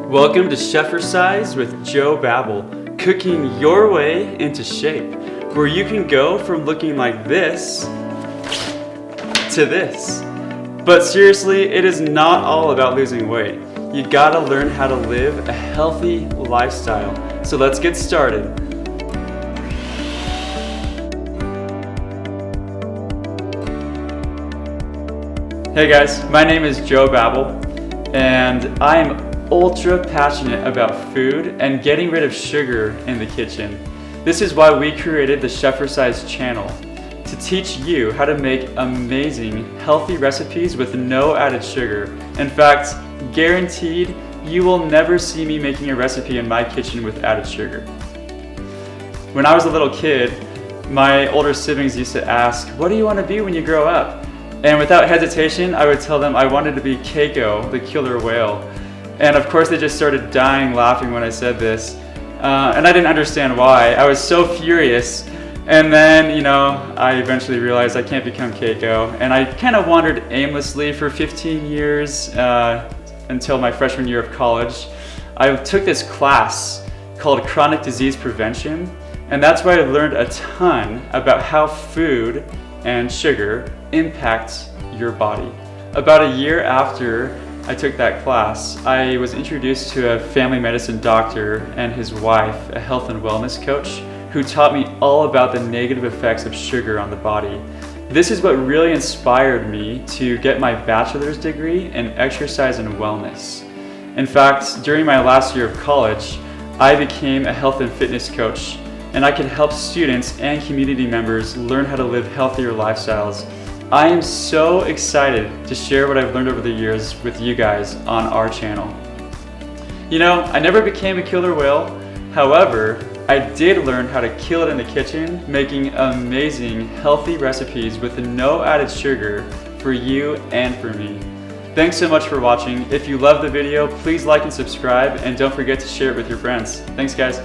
Welcome to Chefercise with Joe Babbel, cooking your way into shape, where you can go from looking like this to this. But seriously, it is not all about losing weight. You gotta learn how to live a healthy lifestyle. So let's get started. Hey guys, my name is Joe Babbel, and I am ultra passionate about food and getting rid of sugar in the kitchen. This is why we created the Chefercise channel, to teach you how to make amazing, healthy recipes with no added sugar. In fact, guaranteed, you will never see me making a recipe in my kitchen with added sugar. When I was a little kid, my older siblings used to ask, "What do you want to be when you grow up?" And without hesitation, I would tell them I wanted to be Keiko, the killer whale. And of course, they just started dying laughing when I said this. And I didn't understand why. I was so furious. And then, I eventually realized I can't become Keiko. And I kind of wandered aimlessly for 15 years until my freshman year of college. I took this class called Chronic Disease Prevention. And that's where I learned a ton about how food and sugar impact your body. About a year after I took that class, I was introduced to a family medicine doctor and his wife, a health and wellness coach, who taught me all about the negative effects of sugar on the body. This is what really inspired me to get my bachelor's degree in exercise and wellness. In fact, during my last year of college, I became a health and fitness coach, and I could help students and community members learn how to live healthier lifestyles. I am so excited to share what I've learned over the years with you guys on our channel. I never became a killer whale. However, I did learn how to kill it in the kitchen, making amazing, healthy recipes with no added sugar for you and for me. Thanks so much for watching. If you love the video, please like and subscribe, and don't forget to share it with your friends. Thanks, guys.